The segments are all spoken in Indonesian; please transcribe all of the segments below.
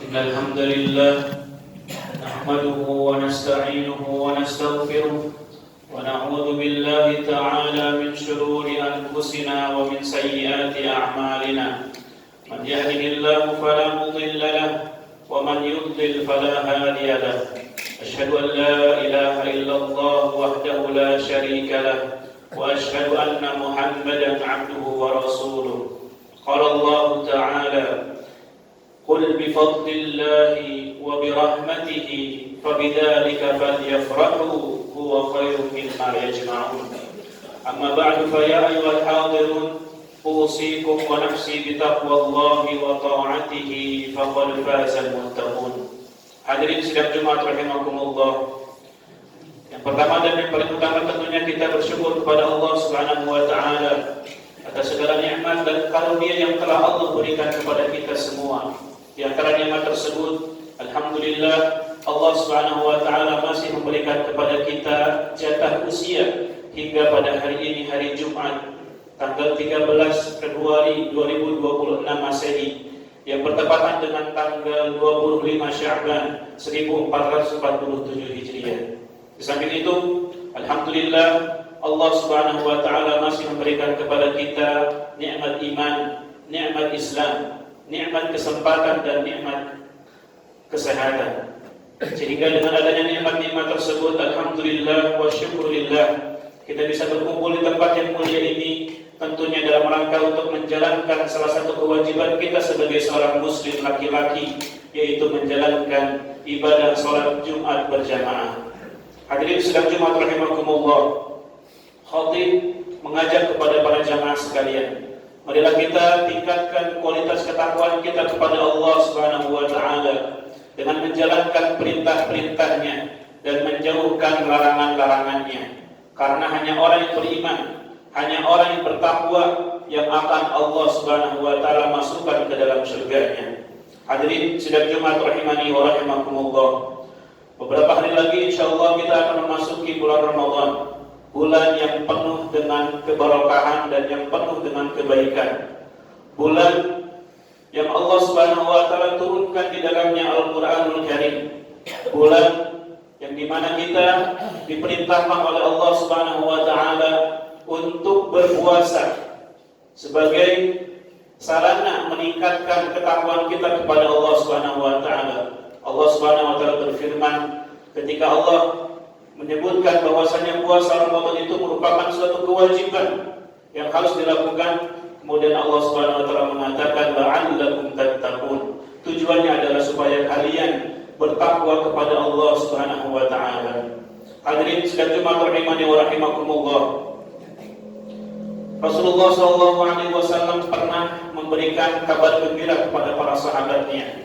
إن الحمد لله نحمده ونستعينه ونستغفره ونعوذ بالله تعالى من شرور أنفسنا ومن سيئات أعمالنا من يهده الله فلا مضل له ومن يضلل فلا هادي له أشهد أن لا إله إلا الله وحده لا شريك له وأشهد أن محمدا عبده ورسوله قال الله تعالى قل بفضل الله وبرحمته فبذلك فليفرحوا هو خير مما يجمعون أما بعد فيا أيها الحاضرون أوصيكم ونفسي بتقوى الله وطاعته فقد فاز المتقون. Hadirin sidang Jumat rahimakumullah. Yang pertama dan yang paling utama tentunya kita bersyukur kepada Allah Subhanahu wa taala atas segala nikmat dan karunia yang telah Allah berikan kepada kita semua. Di antara nikmat tersebut, alhamdulillah Allah Subhanahu wa taala masih memberikan kepada kita jatah usia hingga pada hari ini, hari Jumat, tanggal 13 Februari 2026 Masehi yang bertepatan dengan tanggal 25 Sya'ban 1447 Hijriah. Di samping itu, alhamdulillah Allah Subhanahu wa taala masih memberikan kepada kita nikmat iman, nikmat Islam, nikmat kesempatan dan nikmat kesehatan. Sehingga dengan adanya nikmat-nikmat tersebut, alhamdulillah wa syukurillah, kita bisa berkumpul di tempat yang mulia ini, tentunya dalam rangka untuk menjalankan salah satu kewajiban kita sebagai seorang muslim laki-laki, yaitu menjalankan ibadah salat Jumat berjamaah. Hadirin sidang Jumat rahimakumullah. Khatib mengajak kepada para jamaah sekalian, marilah kita tingkatkan kualitas ketakwaan kita kepada Allah Subhanahu wa taala dengan menjalankan perintah-perintahnya dan menjauhkan larangan-larangannya. Karena hanya orang yang beriman, hanya orang yang bertakwa yang akan Allah Subhanahu wa taala masukkan ke dalam surganya. Hadirin sidang Jumat rahimani wa rahimakumullah. Beberapa hari lagi insyaallah kita akan memasuki bulan Ramadan, bulan yang penuh dengan keberkahan dan yang penuh dengan kebaikan. Bulan yang Allah Subhanahu wa taala turunkan di dalamnya Al-Qur'anul Karim. Bulan yang dimana kita diperintahkan oleh Allah Subhanahu wa taala untuk berpuasa sebagai sarana meningkatkan ketakwaan kita kepada Allah Subhanahu wa taala. Allah Subhanahu wa taala berfirman ketika Allah menyebutkan bahwasanya puasa Ramadan itu merupakan suatu kewajiban yang harus dilakukan. Kemudian Allah Subhanahu wa taala mengatakan la'allakum tattaqun. Tujuannya adalah supaya kalian bertakwa kepada Allah Subhanahu wa taala. Hadirin sidang Jumat rahimani wa rahimakumullah. Rasulullah sallallahu alaihi wasallam pernah memberikan kabar gembira kepada para sahabatnya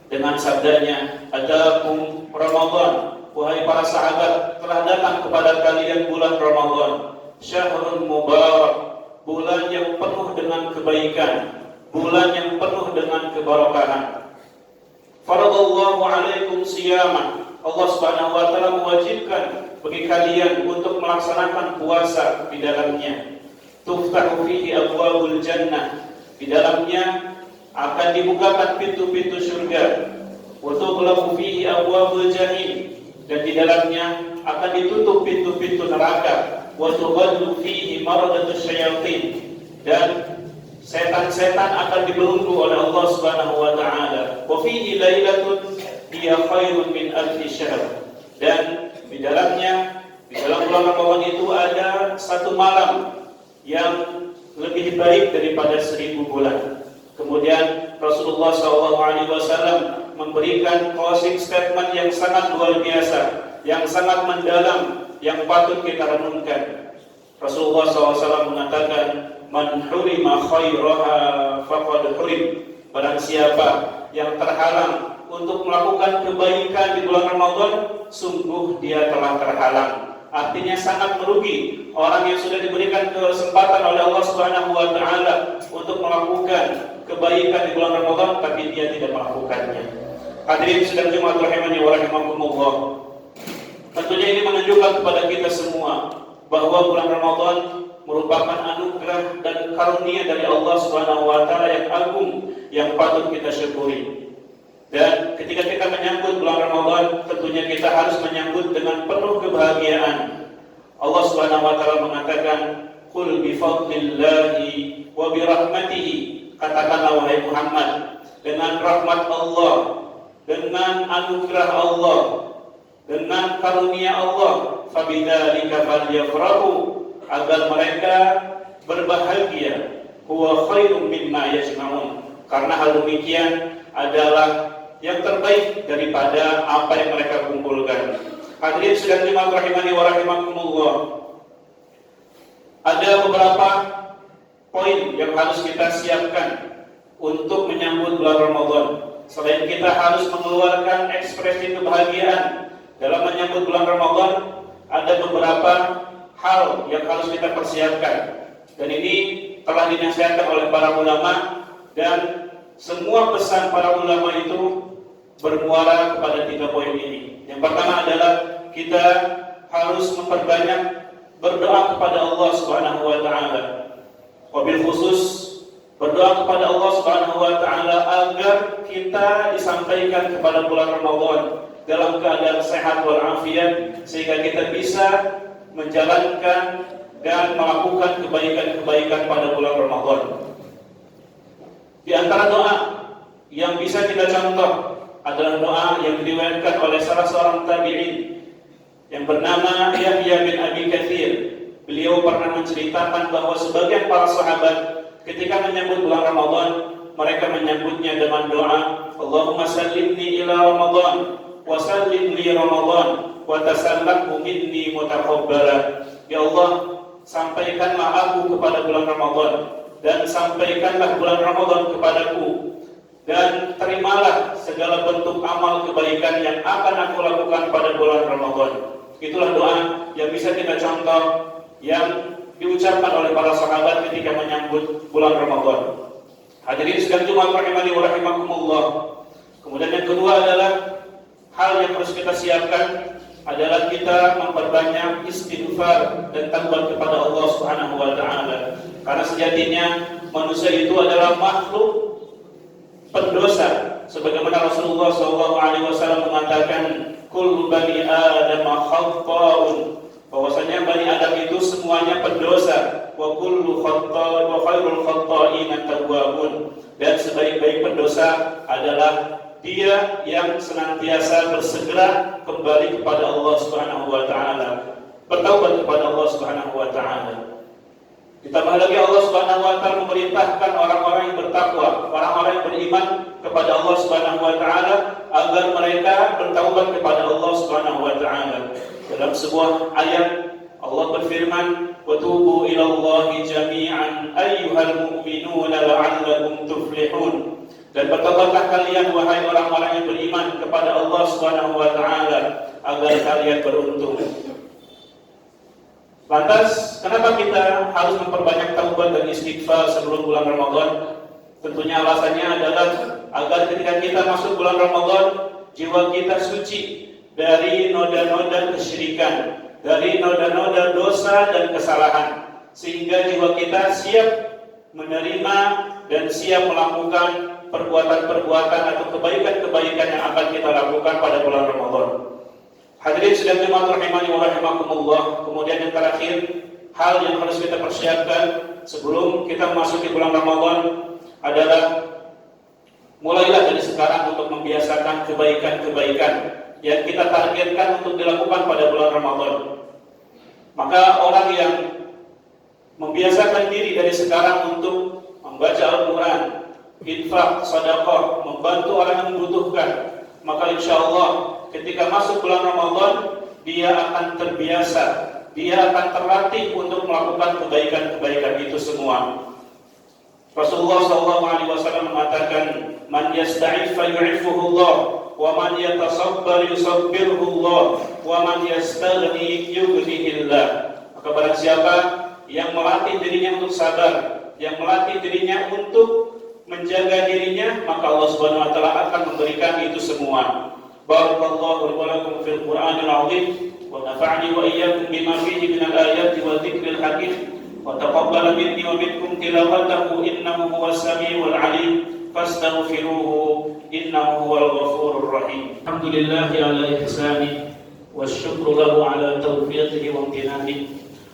dengan sabdanya, "Adakum Ramadan." Wahai para sahabat, telah datang kepada kalian bulan Ramadan, syahrun mubarak, bulan yang penuh dengan kebaikan, bulan yang penuh dengan keberkahan. Faradallahu alaikum siyama. Allah Subhanahu wa taala mewajibkan bagi kalian untuk melaksanakan puasa di dalamnya. Tuftahu fihi abwabul jannah. Di dalamnya akan dibukakan pintu-pintu surga. Wa tughlaqu fihi abwabul jahim. Dan di dalamnya akan ditutup pintu-pintu neraka. Wa tughaddu fihi maradatus syayatin. Dan setan-setan akan dibelenggu oleh Allah Subhanahu wa taala. Wa fihi lailatun hiya khairun min alfi syahr. Dan di dalamnya, di dalam bulan Ramadan itu ada satu malam yang lebih baik daripada 1000 bulan. Kemudian Rasulullah SAW memberikan closing statement yang sangat luar biasa, yang sangat mendalam, yang patut kita renungkan. Rasulullah SAW mengatakan, "Man hurima khairaha faqad hurim." Barang siapa yang terhalang untuk melakukan kebaikan di bulan Ramadan, sungguh dia telah terhalang. Artinya sangat merugi orang yang sudah diberikan kesempatan oleh Allah Subhanahu wa taala untuk melakukan kebaikan di bulan Ramadan tapi dia tidak melakukannya. Hadirin sidang Jumat rahimani wa rahimakumullah. Tentunya ini menunjukkan kepada kita semua bahwa bulan Ramadan merupakan anugerah dan karunia dari Allah Subhanahu wa taala yang agung yang patut kita syukuri. Dan ketika kita menyambut bulan Ramadan, tentunya kita harus menyambut dengan penuh kebahagiaan. Allah Subhanahu wa taala mengatakan, "Qul bi fadlillahi wa bi rahmatihi." Katakanlah wahai Muhammad, dengan rahmat Allah, dengan anugerah Allah, dengan karunia Allah, fabidzalika falyafrahu, agar mereka berbahagia. Huwa khairum mimma yajma'un. Karena hal demikian adalah yang terbaik daripada apa yang mereka kumpulkan. Hadirin sekalian rahimani wa rahimakumullah. Ada beberapa poin yang harus kita siapkan untuk menyambut bulan Ramadan. Selain kita harus mengeluarkan ekspresi kebahagiaan dalam menyambut bulan Ramadan, ada beberapa hal yang harus kita persiapkan. Dan ini telah dinasihatkan oleh para ulama, dan semua pesan para ulama itu bermuara kepada 3 poin ini. Yang pertama adalah kita harus memperbanyak berdoa kepada Allah Subhanahu wa taala. Wabil khusus berdoa kepada Allah Subhanahu wa taala agar kita disampaikan kepada bulan Ramadan dalam keadaan sehat walafiat, sehingga kita bisa menjalankan dan melakukan kebaikan-kebaikan pada bulan Ramadan. Di antara doa yang bisa kita contoh adalah doa yang diriwayatkan oleh salah seorang tabi'in yang bernama Yahya bin Abi Katsir. Beliau pernah menceritakan bahwa sebagian para sahabat ketika menyambut bulan Ramadan, mereka menyambutnya dengan doa, Allahumma sallimni ila Ramadan wa sallim li Ramadan wa tasallamhu minni mutaqabbala. Ya Allah, sampaikanlah aku kepada bulan Ramadan, dan sampaikanlah bulan Ramadan kepadaku, dan terimalah segala bentuk amal kebaikan yang akan aku lakukan pada bulan Ramadan. Itulah doa yang bisa kita contoh yang diucapkan oleh para sahabat ketika menyambut bulan Ramadan. Hadirin sekalian Jumat rahimani wa rahimakumullah. Kemudian yang kedua adalah hal yang harus kita siapkan adalah kita memperbanyak istighfar dan taubat kepada Allah Subhanahu wa taala. Karena sejatinya manusia itu adalah makhluk pendosa, sebagaimana Rasulullah SAW mengatakan, kullu bani Adam khata'un, bahwasanya bani Adam itu semuanya pendosa, wa kullu khatta'in wa khairul khatta'in at-tawwabun, dan sebaik-baik pendosa adalah dia yang senantiasa bersegera kembali kepada Allah Subhanahu wa taala, bertaubat kepada Allah Subhanahu wa taala. Ditambah lagi Allah Subhanahu wa taala memerintahkan orang-orang yang bertakwa, orang-orang yang beriman kepada Allah Subhanahu wa taala agar mereka bertaubat kepada Allah Subhanahu wa taala. Dalam sebuah ayat Allah berfirman, "Wa tubu ila Allahi jami'an ayyuhal mu'minuna la'allakum tuflihun." Dan bertobatlah kalian wahai orang-orang yang beriman kepada Allah Subhanahu wa taala agar kalian beruntung. Lantas, kenapa kita harus memperbanyak taubat dan istighfar sebelum bulan Ramadan? Tentunya alasannya adalah agar ketika kita masuk bulan Ramadan, jiwa kita suci dari noda-noda kesyirikan, dari noda-noda dosa dan kesalahan, sehingga jiwa kita siap menerima dan siap melakukan perbuatan-perbuatan atau kebaikan-kebaikan yang akan kita lakukan pada bulan Ramadan. Hadirin sekalian jemaah rahimani wa rahimakumullah. Kemudian yang terakhir, hal yang harus kita persiapkan sebelum kita memasuki bulan Ramadan adalah mulailah dari sekarang untuk membiasakan kebaikan-kebaikan yang kita targetkan untuk dilakukan pada bulan Ramadan. Maka orang yang membiasakan diri dari sekarang untuk membaca Al-Quran, infak, sedekah, membantu orang yang membutuhkan, maka insya Allah ketika masuk bulan Ramadan dia akan terbiasa, dia akan terlatih untuk melakukan kebaikan-kebaikan itu semua. Rasulullah SAW mengatakan, "Man yasta'if yu'iffuhu Allah, wa man yatasabbar yusabbirhu Allah, wa man yastaghni yughnihi Allah." Maka barang siapa yang melatih dirinya untuk sabar, yang melatih dirinya untuk menjaga dirinya, maka Allah Subhanahu wa taala akan memberikan itu semua. Barakallahu li wa lakum fil Qur'anil 'azim wa nafa'ani wa iyyakum bima fihi minal ayati wa dzikril hakim wa taqabbala minni wa minkum tilawatahu innahu huwas samiul 'alim. فاستغفروه إنه هو الغفور الرحيم. الحمد لله على إحسانه والشكر له على توفيقه وامتنانه،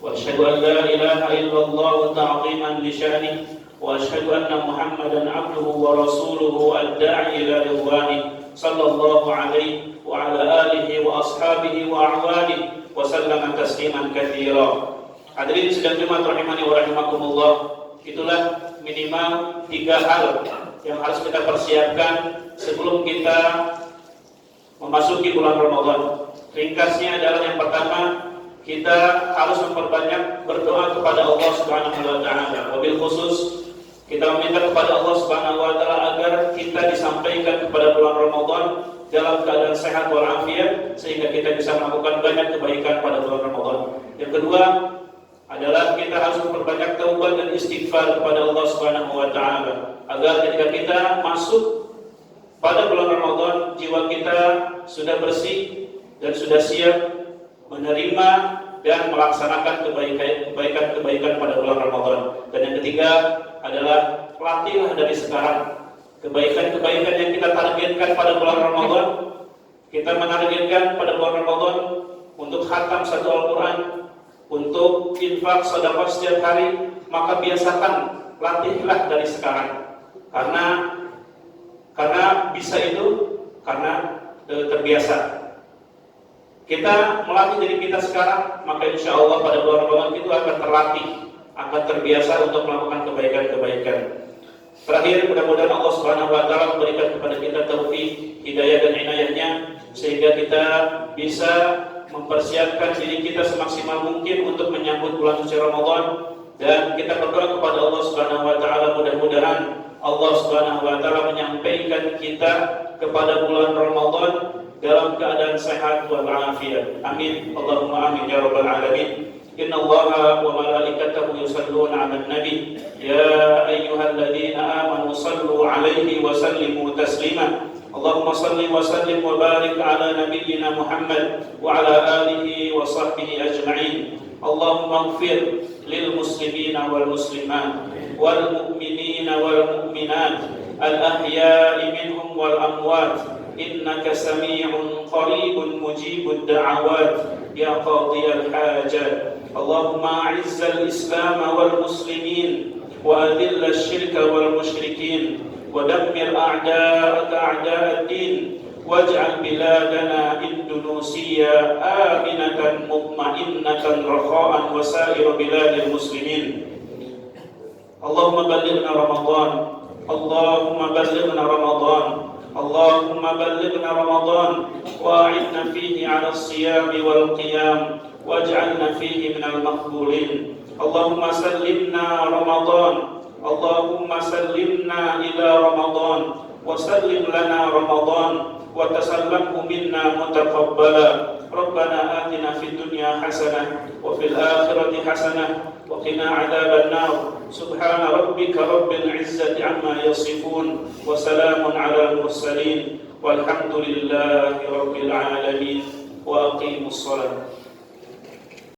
وأشهد أن لا إله إلا الله تعظيما لشانه، وأشهد أن محمدا عبده ورسوله الداعي إلى رضوانه صلى الله عليه وعلى آله وأصحابه وأعوانه وسلم تسليما كثيرا. Hadirin sidang Jumat rahimani wa rahimakumullah, itulah minimal 3 hal yang harus kita persiapkan sebelum kita memasuki bulan Ramadan. Ringkasnya adalah yang pertama, kita harus memperbanyak berdoa kepada Allah Subhanahu wa taala. Wabil khusus kita meminta kepada Allah Subhanahu wa taala agar kita disampaikan kepada bulan Ramadan dalam keadaan sehat walafiat sehingga kita bisa melakukan banyak kebaikan pada bulan Ramadan. Yang kedua adalah kita harus memperbanyak taubat dan istighfar kepada Allah Subhanahu wa taala agar ketika kita masuk pada bulan Ramadan jiwa kita sudah bersih dan sudah siap menerima dan melaksanakan kebaikan pada bulan Ramadan. Dan yang ketiga adalah latihlah dari sekarang kebaikan-kebaikan yang kita targetkan pada bulan Ramadan. Kita menargetkan pada bulan Ramadan untuk khatam 1 Al-Quran, untuk infak sedekah setiap hari, maka biasakan, latihlah dari sekarang. Karena bisa itu karena terbiasa. Kita melatih diri kita sekarang, maka insya Allah pada bulan Ramadan itu akan terlatih, akan terbiasa untuk melakukan kebaikan-kebaikan. Terakhir, mudah-mudahan Allah Subhanahu wa taala memberikan kepada kita taufik, hidayah dan inayahnya sehingga kita bisa mempersiapkan diri kita semaksimal mungkin untuk menyambut bulan suci Ramadan, dan kita berdoa kepada Allah Subhanahu wa taala mudah-mudahan Allah Subhanahu wa taala menyampaikan kita kepada bulan Ramadan dalam keadaan sehat wal afiat. Amin. Allahumma amin ya rabbal alamin. Inna Allaha wa malaikatahu yusalluna 'alan nabi ya ayyuhalladzina amanu sallu 'alaihi wa sallimu taslima. Allahumma salli wa sallim wa barik ala nabiyyina Muhammad wa ala alihi wa sahbihi ajma'in. Allahumma ighfir lil muslimina wal muslimat wal mu'minina wal mu'minat al ahya'i minhum wal amwat innaka sami'un qaribun mujibud da'awat ya qadiyal hajat. Allahumma a'izzal islam wal muslimin wa adhillal syirka wal musyrikin ودمر أعداءك أعداء الدين واجعل بلادنا إندونيسيا آمنة مطمئنة رخاء وسائر بلاد المسلمين. اللهم بلغنا رمضان، اللهم بلغنا رمضان، اللهم بلغنا رمضان وأعنا فيه على الصيام والقيام واجعلنا فيه من المقبولين. اللهم سلمنا رمضان، اللهم سلمنا إلى رمضان وسلم لنا رمضان وتسلمه منا متقبلا. ربنا آتنا في الدنيا حسنة وفي الآخرة حسنة وقنا عذاب النار. سبحان ربك رب العزة عما يصفون وسلام على المرسلين والحمد لله رب العالمين وأقيموا الصلاة.